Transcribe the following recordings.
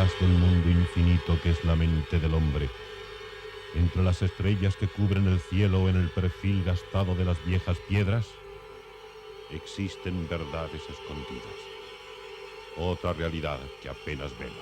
detrás del mundo infinito que es la mente del hombre, entre las estrellas que cubren el cielo o en el perfil gastado de las viejas piedras, existen verdades escondidas, otra realidad que apenas vemos.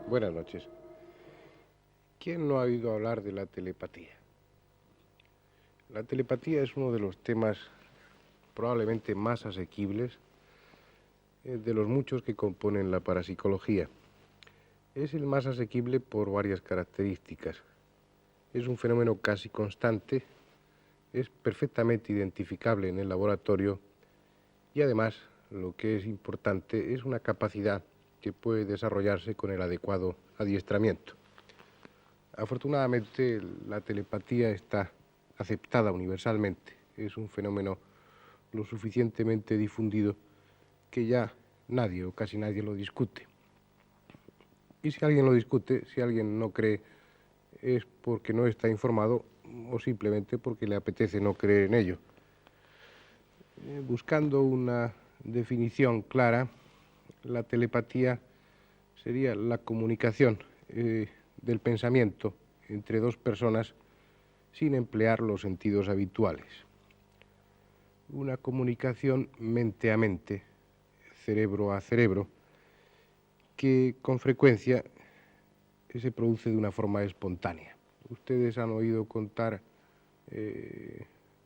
Buenas noches. ¿Quién no ha oído hablar de la telepatía? La telepatía es uno de los temas probablemente más asequibles de los muchos que componen la parapsicología. Es el más asequible por varias características. Es un fenómeno casi constante, es perfectamente identificable en el laboratorio y además, lo que es importante, es una capacidad que puede desarrollarse con el adecuado adiestramiento. Afortunadamente, la telepatía está aceptada universalmente. Es un fenómeno lo suficientemente difundido que ya nadie o casi nadie lo discute. Y si alguien lo discute, si alguien no cree, es porque no está informado o simplemente porque le apetece no creer en ello. Buscando una definición clara, la telepatía sería la comunicación del pensamiento entre dos personas sin emplear los sentidos habituales. Una comunicación mente a mente, cerebro a cerebro, que con frecuencia se produce de una forma espontánea. Ustedes han oído contar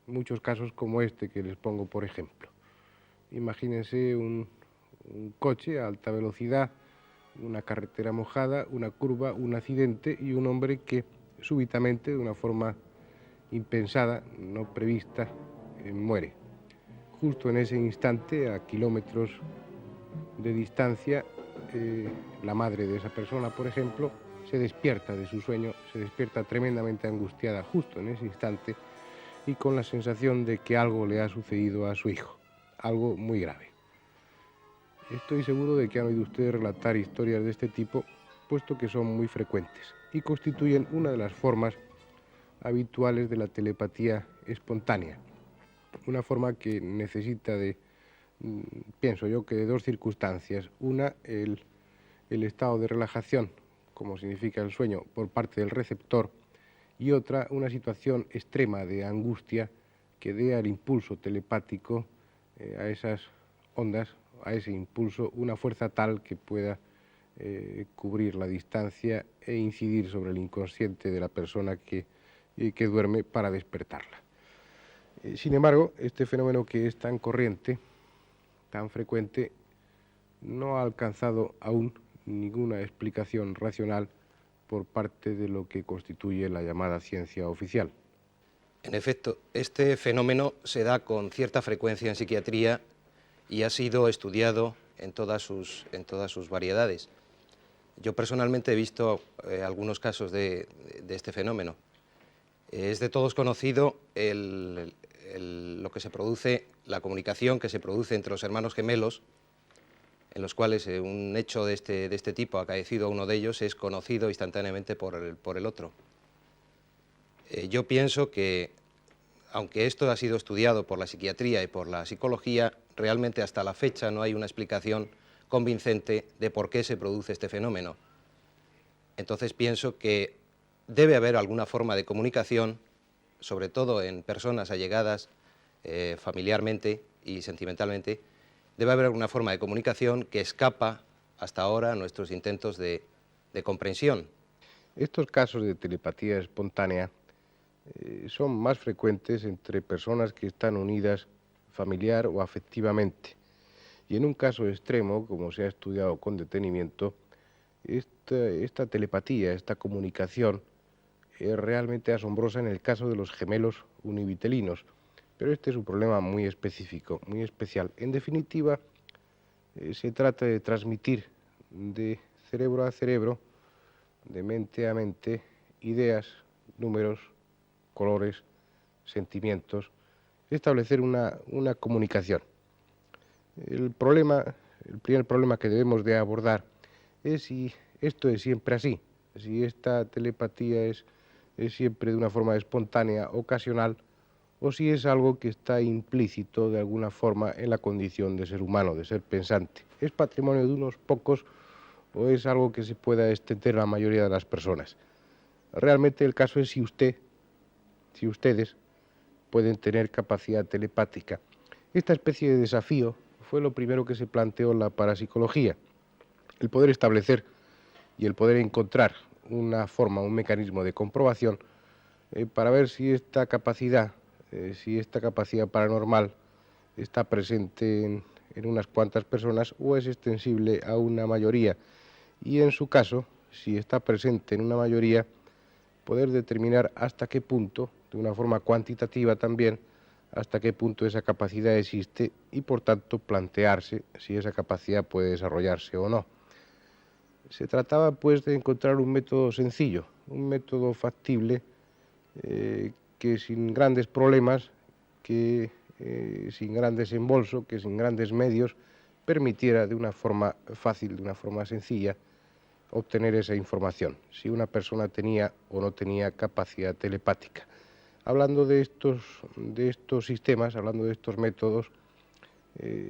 muchos casos como este que les pongo por ejemplo. Imagínense un coche a alta velocidad, una carretera mojada, una curva, un accidente y un hombre que súbitamente, de una forma impensada, no prevista, muere. Justo en ese instante, a kilómetros de distancia, la madre de esa persona, por ejemplo, se despierta de su sueño, se despierta tremendamente angustiada justo en ese instante y con la sensación de que algo le ha sucedido a su hijo, algo muy grave. Estoy seguro de que han oído ustedes relatar historias de este tipo, puesto que son muy frecuentes y constituyen una de las formas habituales de la telepatía espontánea. Una forma que necesita de, pienso yo, que de dos circunstancias. Una, el estado de relajación, como significa el sueño, por parte del receptor, y otra, una situación extrema de angustia que dé al impulso telepático, a esas ondas, a ese impulso, una fuerza tal que pueda cubrir la distancia e incidir sobre el inconsciente de la persona que duerme para despertarla. Sin embargo, este fenómeno que es tan corriente, tan frecuente, no ha alcanzado aún ninguna explicación racional por parte de lo que constituye la llamada ciencia oficial. En efecto, este fenómeno se da con cierta frecuencia en psiquiatría y ha sido estudiado en todas sus variedades. Yo personalmente he visto algunos casos de este fenómeno. Es de todos conocido lo que se produce, la comunicación que se produce entre los hermanos gemelos, en los cuales un hecho de este tipo acaecido a uno de ellos es conocido instantáneamente por el otro. Yo pienso que, aunque esto ha sido estudiado por la psiquiatría y por la psicología, realmente hasta la fecha no hay una explicación convincente de por qué se produce este fenómeno. Entonces pienso que debe haber alguna forma de comunicación, sobre todo en personas allegadas familiarmente y sentimentalmente, debe haber alguna forma de comunicación que escapa hasta ahora a nuestros intentos de comprensión. Estos casos de telepatía espontánea son más frecuentes entre personas que están unidas familiar o afectivamente Y en un caso extremo, como se ha estudiado con detenimiento, esta telepatía, esta comunicación, es realmente asombrosa en el caso de los gemelos univitelinos. Pero este es un problema muy específico, muy especial. En definitiva, se trata de transmitir de cerebro a cerebro, de mente a mente, ideas, números, colores, sentimientos, establecer una comunicación. El primer problema que debemos de abordar es si esto es siempre así, si esta telepatía es siempre de una forma espontánea, ocasional, o si es algo que está implícito de alguna forma en la condición de ser humano, de ser pensante. ¿Es patrimonio de unos pocos o es algo que se pueda extender a la mayoría de las personas? Realmente el caso es si ustedes pueden tener capacidad telepática. Esta especie de desafío fue lo primero que se planteó en la parapsicología, el poder establecer y el poder encontrar una forma, un mecanismo de comprobación para ver si esta capacidad paranormal está presente en unas cuantas personas o es extensible a una mayoría. Y en su caso, si está presente en una mayoría, poder determinar hasta qué punto, de una forma cuantitativa también, hasta qué punto esa capacidad existe y por tanto plantearse si esa capacidad puede desarrollarse o no. Se trataba pues de encontrar un método sencillo, un método factible, que sin grandes problemas, que sin gran desembolso, que sin grandes medios, permitiera de una forma fácil, de una forma sencilla, obtener esa información, si una persona tenía o no tenía capacidad telepática. Hablando de estos sistemas, hablando de estos métodos,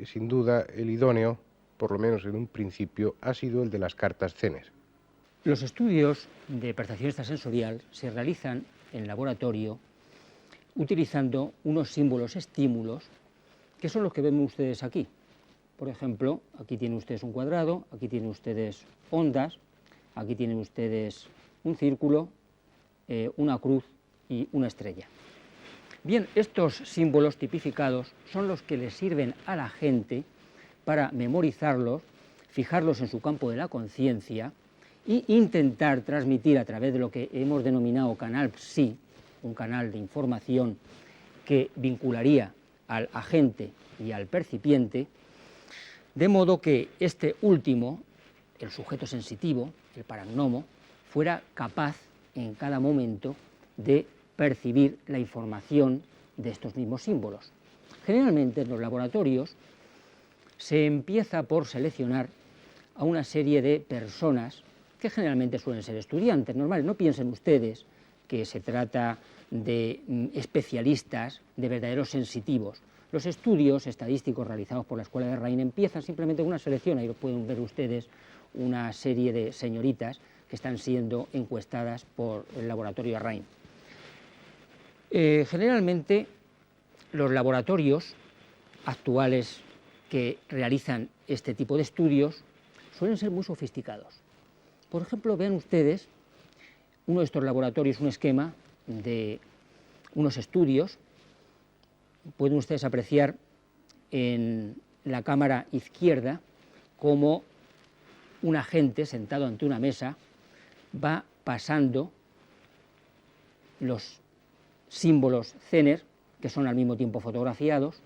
sin duda el idóneo, por lo menos en un principio, ha sido el de las cartas Zener. Los estudios de percepción extrasensorial se realizan en laboratorio utilizando unos símbolos estímulos que son los que ven ustedes aquí. Por ejemplo, aquí tienen ustedes un cuadrado, aquí tienen ustedes ondas, aquí tienen ustedes un círculo, una cruz y una estrella. Bien, estos símbolos tipificados son los que les sirven a la gente para memorizarlos, fijarlos en su campo de la conciencia e intentar transmitir a través de lo que hemos denominado canal psi, un canal de información que vincularía al agente y al percipiente, de modo que este último, el sujeto sensitivo, el paragnomo, fuera capaz en cada momento de percibir la información de estos mismos símbolos. Generalmente en los laboratorios se empieza por seleccionar a una serie de personas que generalmente suelen ser estudiantes normales. No piensen ustedes que se trata de especialistas, de verdaderos sensitivos. Los estudios estadísticos realizados por la Escuela de Rain empiezan simplemente con una selección. Ahí pueden ver ustedes una serie de señoritas que están siendo encuestadas por el laboratorio Rain. Generalmente los laboratorios actuales que realizan este tipo de estudios suelen ser muy sofisticados. Por ejemplo, vean ustedes uno de estos laboratorios, un esquema de unos estudios. Pueden ustedes apreciar en la cámara izquierda cómo un agente sentado ante una mesa va pasando los símbolos Zener, que son al mismo tiempo fotografiados,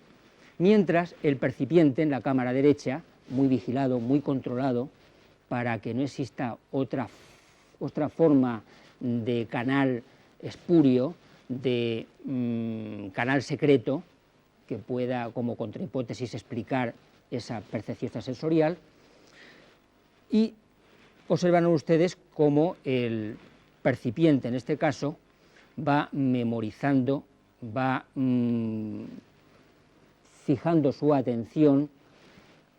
mientras el percipiente en la cámara derecha, muy vigilado, muy controlado, para que no exista otra forma de canal espurio, de canal secreto, que pueda, como contrahipótesis, explicar esa percepción extrasensorial. Y observan ustedes cómo el percipiente, en este caso, va memorizando, va fijando su atención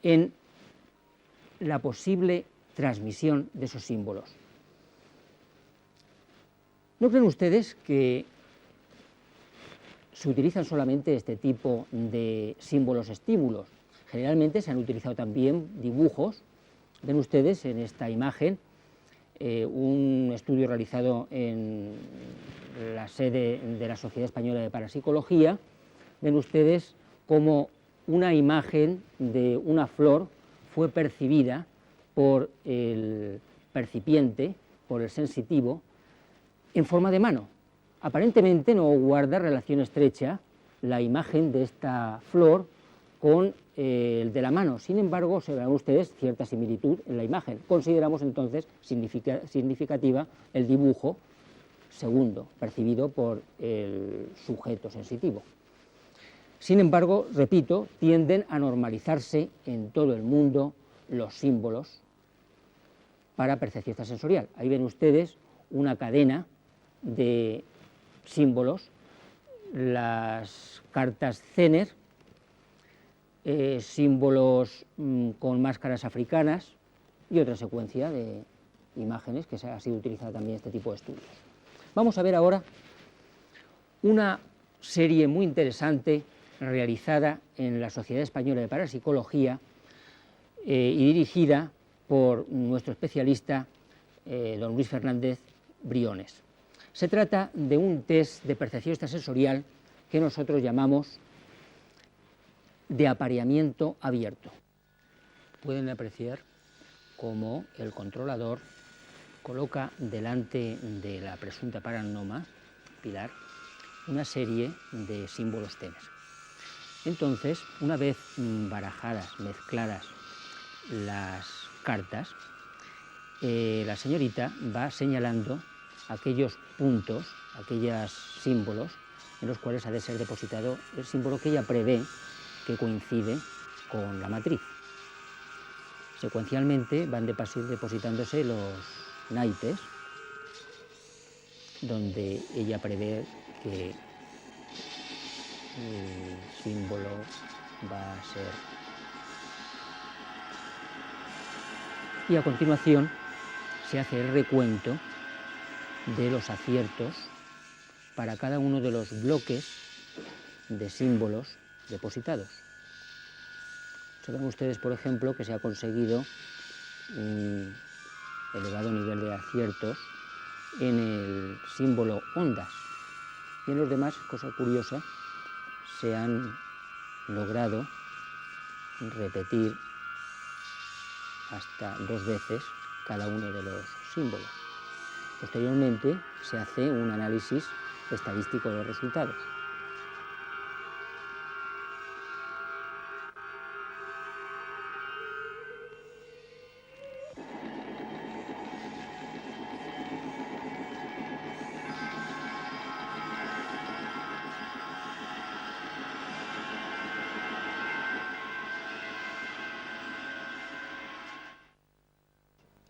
en la posible transmisión de esos símbolos. ¿No creen ustedes que se utilizan solamente este tipo de símbolos estímulos? Generalmente se han utilizado también dibujos. Ven ustedes en esta imagen un estudio realizado en la sede de la Sociedad Española de Parapsicología. Ven ustedes cómo una imagen de una flor fue percibida por el percipiente, por el sensitivo, en forma de mano. Aparentemente no guarda relación estrecha la imagen de esta flor con el de la mano. Sin embargo, observarán ustedes cierta similitud en la imagen. Consideramos entonces significativa el dibujo segundo, percibido por el sujeto sensitivo. Sin embargo, repito, tienden a normalizarse en todo el mundo los símbolos para percepción extrasensorial. Ahí ven ustedes una cadena de símbolos, las cartas Zener, símbolos con máscaras africanas y otra secuencia de imágenes que ha sido utilizada también en este tipo de estudios. Vamos a ver ahora una serie muy interesante realizada en la Sociedad Española de Parapsicología y dirigida por nuestro especialista, don Luis Fernández Briones. Se trata de un test de percepción extrasensorial que nosotros llamamos de apareamiento abierto. Pueden apreciar cómo el controlador coloca delante de la presunta paranoma, Pilar, una serie de símbolos Zener. Entonces, una vez barajadas, mezcladas las cartas, la señorita va señalando aquellos puntos, aquellos símbolos en los cuales ha de ser depositado el símbolo que ella prevé que coincide con la matriz. Secuencialmente van depositándose los naipes, donde ella prevé que el símbolo va a ser. Y a continuación se hace el recuento de los aciertos para cada uno de los bloques de símbolos depositados. Observen ustedes, por ejemplo, que se ha conseguido un elevado nivel de aciertos en el símbolo ondas, y en los demás, cosa curiosa, se han logrado repetir hasta 2 veces cada uno de los símbolos. Posteriormente se hace un análisis estadístico de los resultados.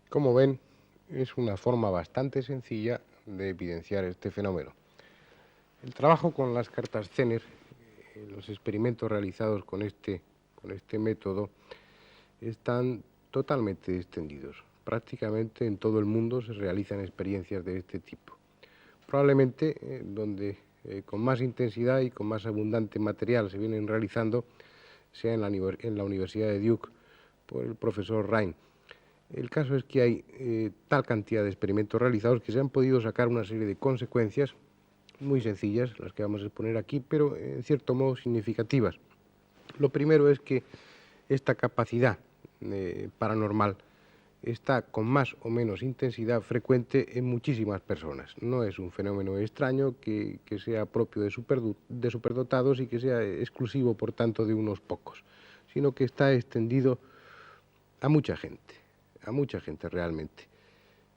Como ven, es una forma bastante sencilla de evidenciar este fenómeno. El trabajo con las cartas Zener, los experimentos realizados con este método, están totalmente extendidos. Prácticamente en todo el mundo se realizan experiencias de este tipo. Probablemente donde con más intensidad y con más abundante material se vienen realizando sea en la Universidad de Duke por el profesor Rhine. El caso es que hay tal cantidad de experimentos realizados que se han podido sacar una serie de consecuencias muy sencillas, las que vamos a exponer aquí, pero en cierto modo significativas. Lo primero es que esta capacidad paranormal está con más o menos intensidad frecuente en muchísimas personas. No es un fenómeno extraño que sea propio de superdotados y que sea exclusivo, por tanto, de unos pocos, sino que está extendido a mucha gente realmente.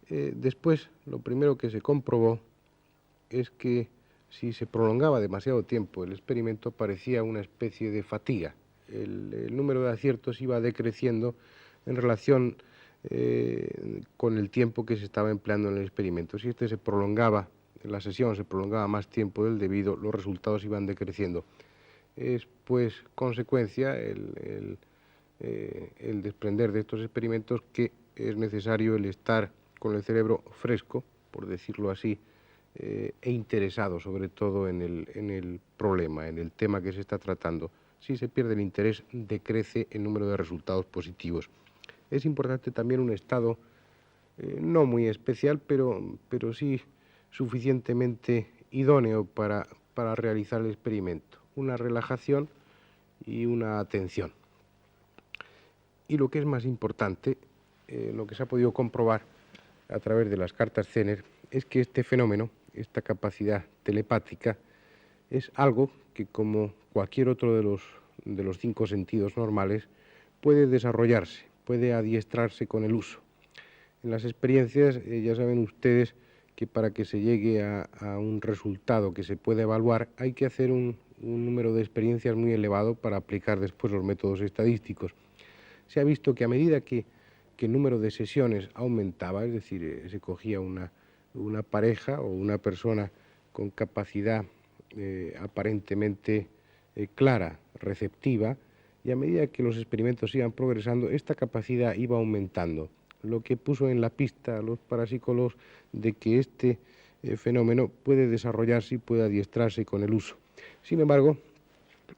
Después, lo primero que se comprobó es que si se prolongaba demasiado tiempo el experimento parecía una especie de fatiga. El número de aciertos iba decreciendo en relación con el tiempo que se estaba empleando en el experimento. Si la sesión se prolongaba más tiempo del debido, los resultados iban decreciendo. Es pues consecuencia el desprender de estos experimentos que es necesario el estar con el cerebro fresco, por decirlo así, e interesado sobre todo en el problema, en el tema que se está tratando. Si se pierde el interés, decrece el número de resultados positivos. Es importante también un estado no muy especial, pero sí suficientemente idóneo para realizar el experimento. Una relajación y una atención. Y lo que es más importante, lo que se ha podido comprobar a través de las cartas Zener, es que este fenómeno, esta capacidad telepática, es algo que, como cualquier otro de los 5 sentidos normales, puede desarrollarse, puede adiestrarse con el uso. En las experiencias, ya saben ustedes que para que se llegue a un resultado que se pueda evaluar, hay que hacer un número de experiencias muy elevado para aplicar después los métodos estadísticos. Se ha visto que a medida que el número de sesiones aumentaba, es decir, se cogía una pareja o una persona con capacidad aparentemente clara, receptiva, y a medida que los experimentos iban progresando, esta capacidad iba aumentando, lo que puso en la pista a los parapsicólogos de que este fenómeno puede desarrollarse y puede adiestrarse con el uso. Sin embargo,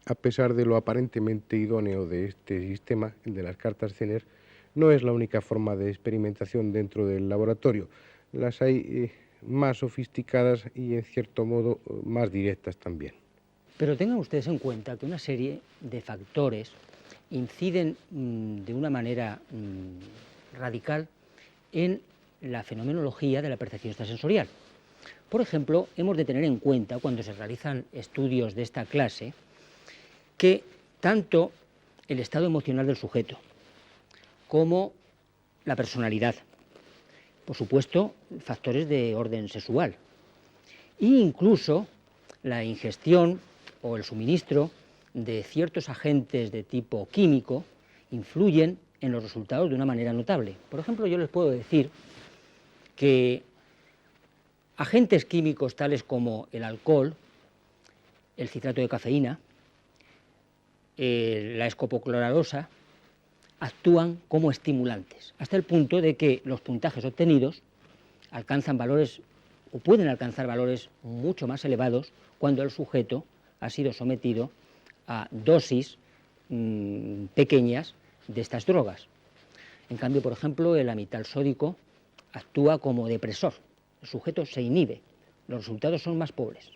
a pesar de lo aparentemente idóneo de este sistema, el de las cartas Zener, no es la única forma de experimentación dentro del laboratorio. Las hay más sofisticadas y, en cierto modo, más directas también. Pero tengan ustedes en cuenta que una serie de factores inciden de una manera radical en la fenomenología de la percepción extrasensorial. Por ejemplo, hemos de tener en cuenta, cuando se realizan estudios de esta clase, que tanto el estado emocional del sujeto como la personalidad, por supuesto, factores de orden sexual, e incluso la ingestión o el suministro de ciertos agentes de tipo químico influyen en los resultados de una manera notable. Por ejemplo, yo les puedo decir que agentes químicos tales como el alcohol, el citrato de cafeína, la escopocloralosa, actúan como estimulantes, hasta el punto de que los puntajes obtenidos alcanzan valores o pueden alcanzar valores mucho más elevados cuando el sujeto ha sido sometido a dosis pequeñas de estas drogas. En cambio, por ejemplo, el amital sódico actúa como depresor. El sujeto se inhibe, los resultados son más pobres.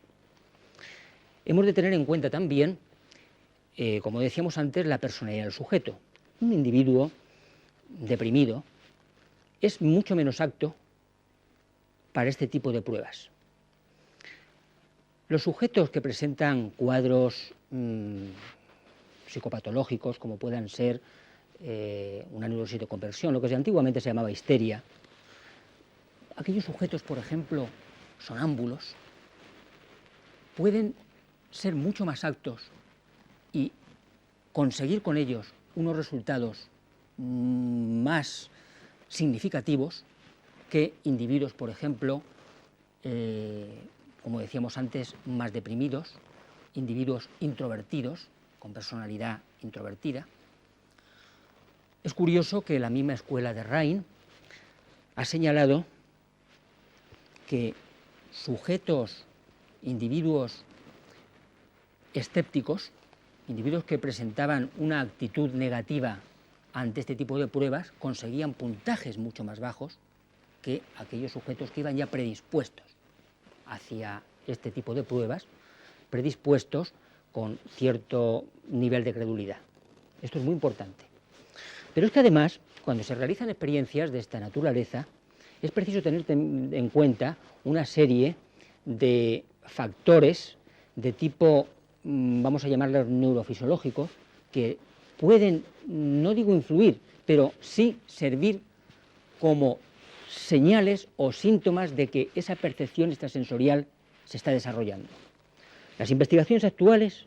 Hemos de tener en cuenta también, como decíamos antes, la personalidad del sujeto. Un individuo deprimido es mucho menos apto para este tipo de pruebas. Los sujetos que presentan cuadros psicopatológicos, como puedan ser una neurosis de conversión, lo que antiguamente se llamaba histeria, aquellos sujetos, por ejemplo, sonámbulos, pueden ser mucho más aptos y conseguir con ellos unos resultados más significativos que individuos, por ejemplo, como decíamos antes, más deprimidos, individuos introvertidos, con personalidad introvertida. Es curioso que la misma escuela de Rhine ha señalado que sujetos, individuos escépticos, individuos que presentaban una actitud negativa ante este tipo de pruebas, conseguían puntajes mucho más bajos que aquellos sujetos que iban ya predispuestos hacia este tipo de pruebas, predispuestos con cierto nivel de credulidad. Esto es muy importante. Pero es que además, cuando se realizan experiencias de esta naturaleza, es preciso tener en cuenta una serie de factores de tipo, vamos a llamarlos neurofisiológicos, que pueden, no digo influir, pero sí servir como señales o síntomas de que esa percepción extrasensorial se está desarrollando. Las investigaciones actuales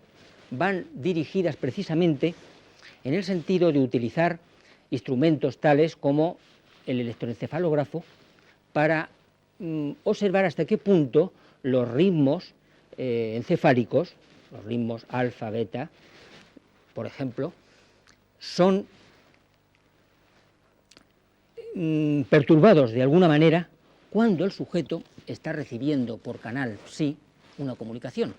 van dirigidas precisamente en el sentido de utilizar instrumentos tales como el electroencefalógrafo para observar hasta qué punto los ritmos encefálicos, los ritmos alfa, beta, por ejemplo, son perturbados de alguna manera cuando el sujeto está recibiendo por canal psi una comunicación.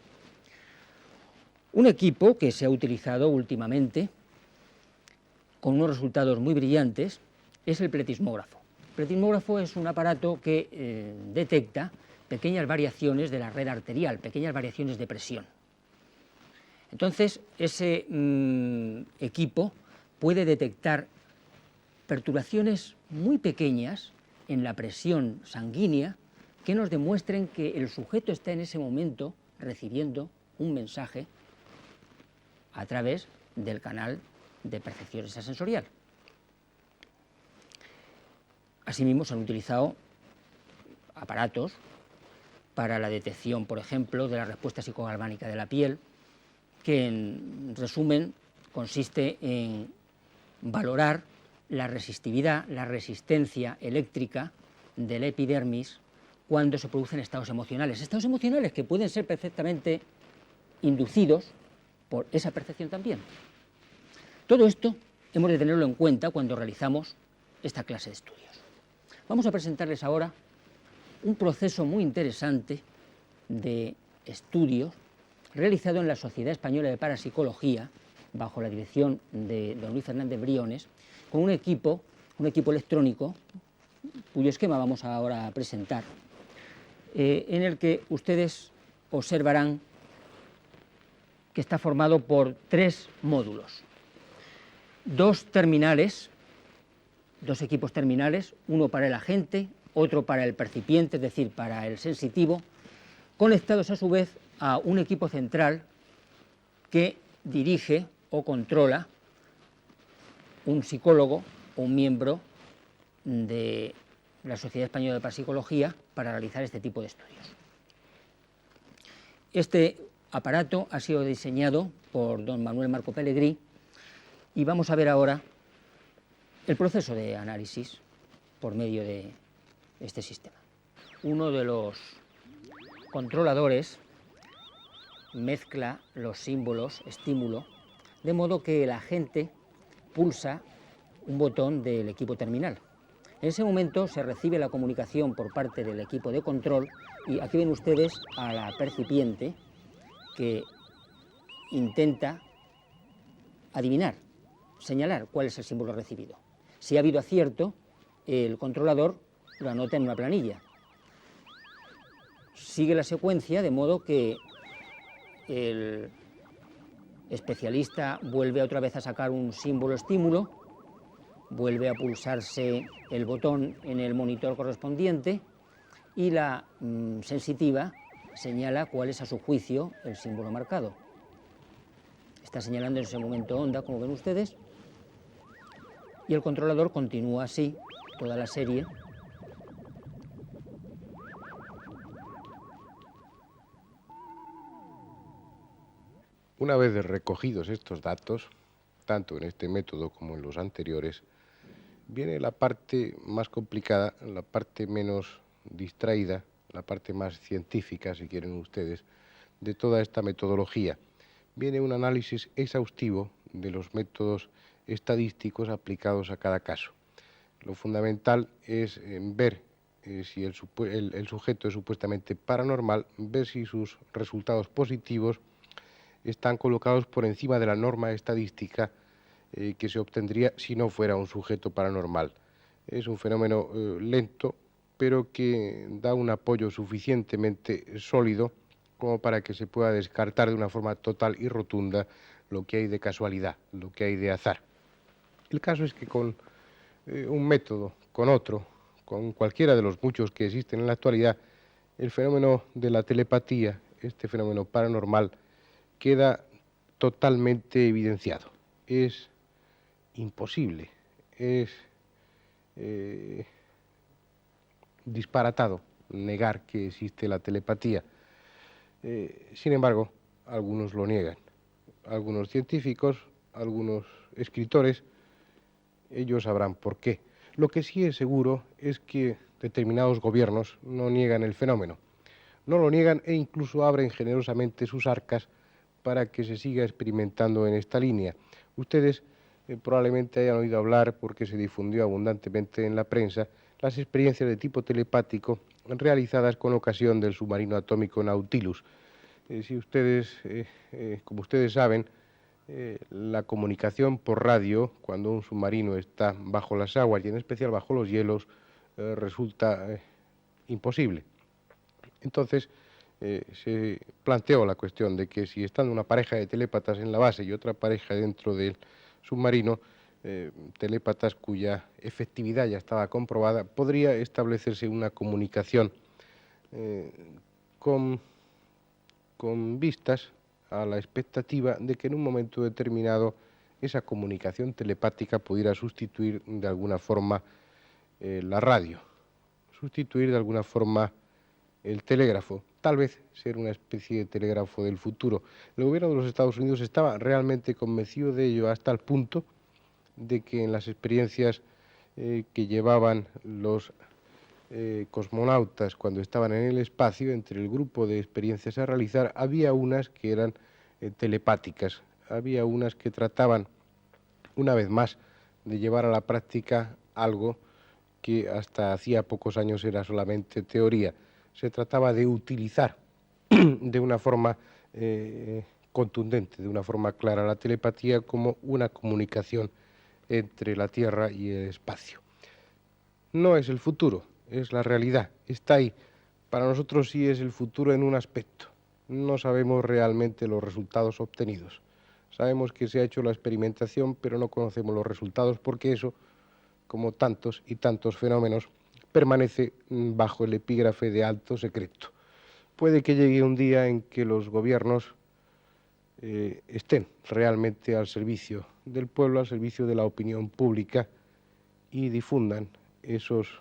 Un equipo que se ha utilizado últimamente con unos resultados muy brillantes es el pletismógrafo. El pletismógrafo es un aparato que detecta pequeñas variaciones de la red arterial, pequeñas variaciones de presión. Entonces, ese equipo puede detectar perturbaciones muy pequeñas en la presión sanguínea que nos demuestren que el sujeto está en ese momento recibiendo un mensaje a través del canal de percepción extrasensorial. Asimismo, se han utilizado aparatos para la detección, por ejemplo, de la respuesta psicogalvánica de la piel, que en resumen consiste en valorar la resistividad, la resistencia eléctrica de la epidermis cuando se producen estados emocionales que pueden ser perfectamente inducidos por esa percepción también. Todo esto hemos de tenerlo en cuenta cuando realizamos esta clase de estudios. Vamos a presentarles ahora un proceso muy interesante de estudios realizado en la Sociedad Española de Parapsicología, bajo la dirección de don Luis Fernández Briones, con un equipo electrónico, cuyo esquema vamos ahora a presentar, en el que ustedes observarán que está formado por 3 módulos, 2 terminales, 2 equipos terminales, uno para el agente, otro para el percipiente, es decir, para el sensitivo, conectados a su vez a un equipo central que dirige o controla un psicólogo o un miembro de la Sociedad Española de Parapsicología para realizar este tipo de estudios. Este aparato ha sido diseñado por don Manuel Marco Pellegrí y vamos a ver ahora el proceso de análisis por medio de este sistema. Uno de los controladores mezcla los símbolos estímulo, de modo que el agente pulsa un botón del equipo terminal. En ese momento se recibe la comunicación por parte del equipo de control y aquí ven ustedes a la percipiente que intenta adivinar, señalar cuál es el símbolo recibido. Si ha habido acierto, el controlador lo anota en una planilla. Sigue la secuencia de modo que el especialista vuelve otra vez a sacar un símbolo estímulo, vuelve a pulsarse el botón en el monitor correspondiente y la sensitiva señala cuál es a su juicio el símbolo marcado. Está señalando en ese momento onda, como ven ustedes, y el controlador continúa así toda la serie. Una vez recogidos estos datos, tanto en este método como en los anteriores, viene la parte más complicada, la parte menos distraída, la parte más científica, si quieren ustedes, de toda esta metodología. Viene un análisis exhaustivo de los métodos estadísticos aplicados a cada caso. Lo fundamental es ver si el sujeto es supuestamente paranormal, ver si sus resultados positivos están colocados por encima de la norma estadística que se obtendría si no fuera un sujeto paranormal. Es un fenómeno lento, pero que da un apoyo suficientemente sólido como para que se pueda descartar de una forma total y rotunda lo que hay de casualidad, lo que hay de azar. El caso es que con un método, con otro, con cualquiera de los muchos que existen en la actualidad, el fenómeno de la telepatía, este fenómeno paranormal, queda totalmente evidenciado. Es imposible, es disparatado negar que existe la telepatía. Sin embargo, algunos lo niegan. Algunos científicos, algunos escritores, ellos sabrán por qué. Lo que sí es seguro es que determinados gobiernos no niegan el fenómeno. No lo niegan e incluso abren generosamente sus arcas para que se siga experimentando en esta línea. Ustedes probablemente hayan oído hablar, porque se difundió abundantemente en la prensa, las experiencias de tipo telepático realizadas con ocasión del submarino atómico Nautilus. Como ustedes saben, la comunicación por radio, cuando un submarino está bajo las aguas y en especial bajo los hielos, resulta imposible. Entonces, se planteó la cuestión de que si estando una pareja de telépatas en la base y otra pareja dentro del submarino, telépatas cuya efectividad ya estaba comprobada, podría establecerse una comunicación con vistas a la expectativa de que en un momento determinado esa comunicación telepática pudiera sustituir de alguna forma la radio, sustituir de alguna forma el telégrafo, tal vez ser una especie de telégrafo del futuro. El gobierno de los Estados Unidos estaba realmente convencido de ello hasta el punto de que en las experiencias que llevaban los cosmonautas cuando estaban en el espacio, entre el grupo de experiencias a realizar, había unas que eran telepáticas, había unas que trataban, una vez más, de llevar a la práctica algo que hasta hacía pocos años era solamente teoría. Se trataba de utilizar de una forma contundente, de una forma clara, la telepatía como una comunicación entre la Tierra y el espacio. No es el futuro, es la realidad, está ahí. Para nosotros sí es el futuro en un aspecto. No sabemos realmente los resultados obtenidos. Sabemos que se ha hecho la experimentación, pero no conocemos los resultados porque eso, como tantos y tantos fenómenos, permanece bajo el epígrafe de alto secreto. Puede que llegue un día en que los gobiernos estén realmente al servicio del pueblo, al servicio de la opinión pública y difundan esos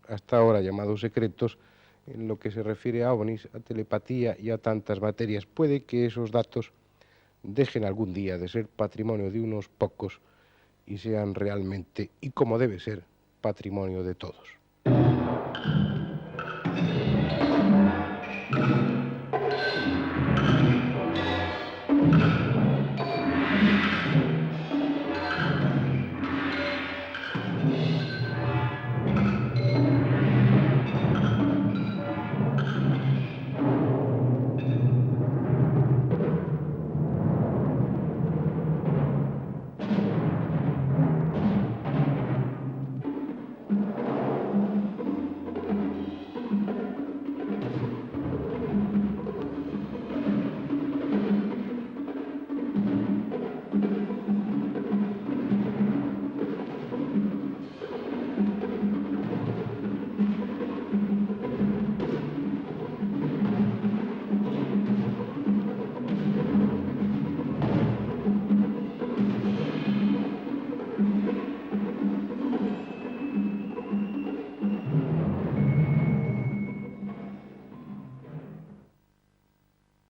hasta ahora llamados secretos en lo que se refiere a ovnis, a telepatía y a tantas materias. Puede que esos datos dejen algún día de ser patrimonio de unos pocos y sean realmente, y como debe ser, patrimonio de todos.